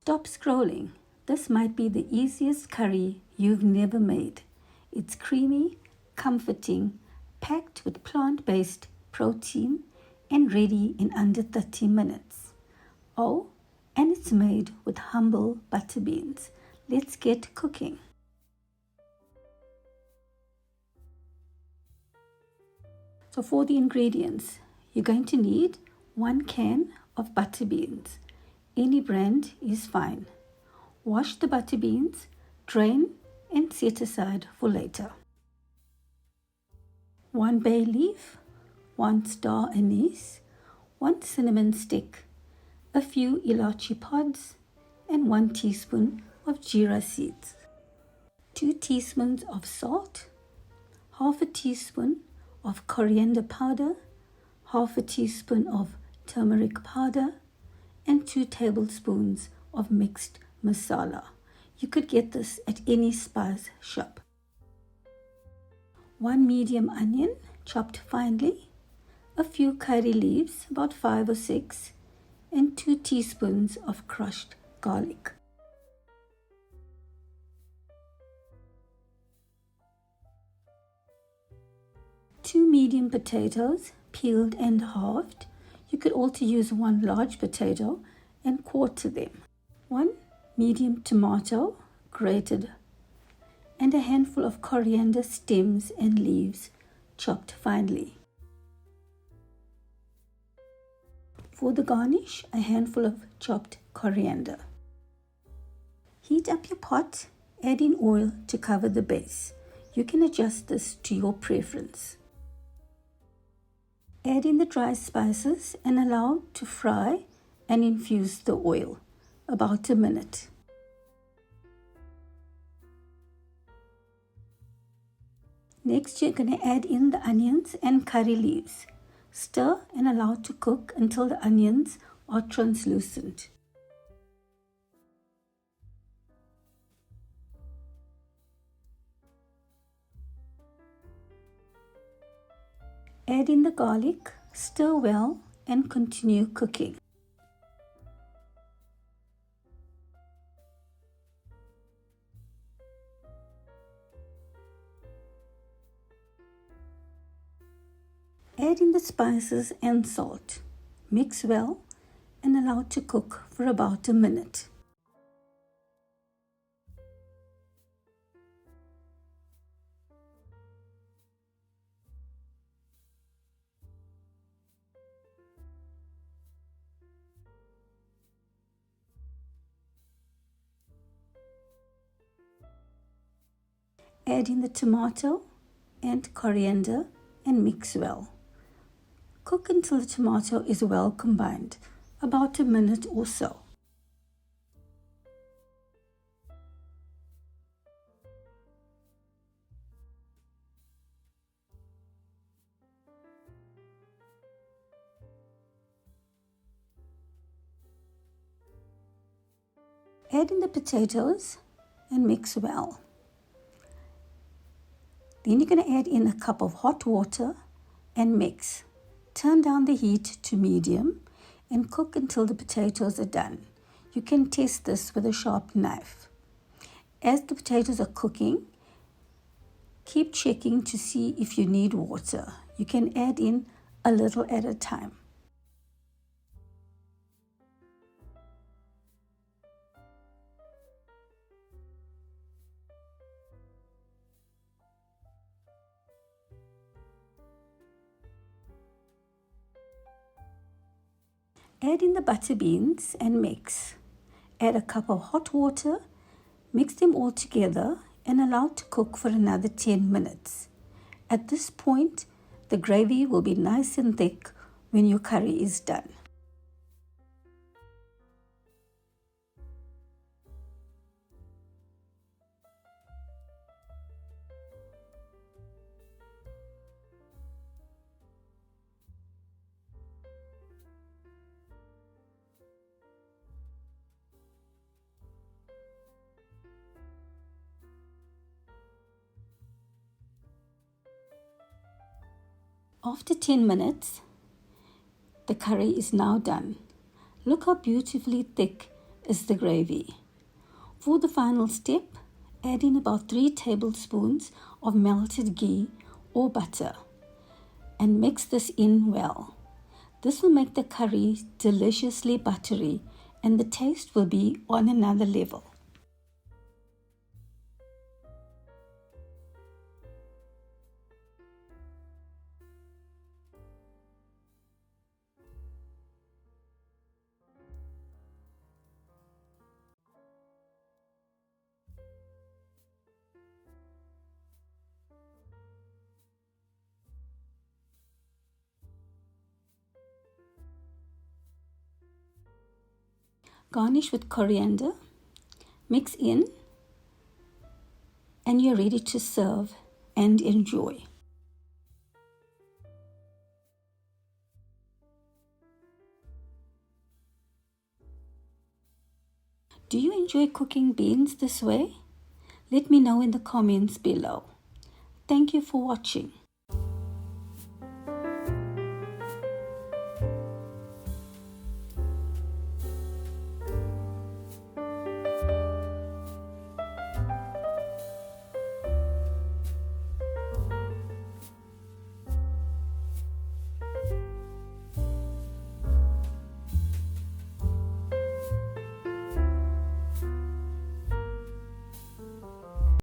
Stop scrolling. This might be the easiest curry you've never made. It's creamy, comforting, packed with plant-based protein and ready in under 30 minutes. Oh, and it's made with humble butter beans. Let's get cooking. So for the ingredients, you're going to need 1 can of butter beans. Any brand is fine. Wash the butter beans, drain and set aside for later. 1 bay leaf, 1 star anise, 1 cinnamon stick, a few ilachi pods, and 1 teaspoon of jeera seeds. 2 teaspoons of salt, half a teaspoon of coriander powder, half a teaspoon of turmeric powder, and 2 tablespoons of mixed masala. You could get this at any spice shop. 1 medium onion chopped finely, a few curry leaves, about 5 or 6, and 2 teaspoons of crushed garlic. Two medium potatoes, peeled and halved. You could also use 1 large potato and quarter them. 1 medium tomato, grated, and a handful of coriander stems and leaves, chopped finely. For the garnish, a handful of chopped coriander. Heat up your pot, add in oil to cover the base. You can adjust this to your preference. Add in the dry spices and allow to fry and infuse the oil, about a minute. Next, you're going to add in the onions and curry leaves. Stir and allow to cook until the onions are translucent. Add in the garlic, stir well, and continue cooking. Add in the spices and salt. Mix well and allow to cook for about a minute. Add in the tomato and coriander and mix well. Cook until the tomato is well combined, about a minute or so. Add in the potatoes and mix well. Then you're going to add in a cup of hot water and mix. Turn down the heat to medium and cook until the potatoes are done. You can test this with a sharp knife. As the potatoes are cooking, keep checking to see if you need water. You can add in a little at a time. Add in the butter beans and mix. Add a cup of hot water, mix them all together and allow to cook for another 10 minutes. At this point, the gravy will be nice and thick when your curry is done. After 10 minutes, the curry is now done. Look how beautifully thick is the gravy. For the final step, add in about 3 tablespoons of melted ghee or butter and mix this in well. This will make the curry deliciously buttery and the taste will be on another level. Garnish with coriander, mix in, and you're ready to serve and enjoy. Do you enjoy cooking beans this way? Let me know in the comments below. Thank you for watching.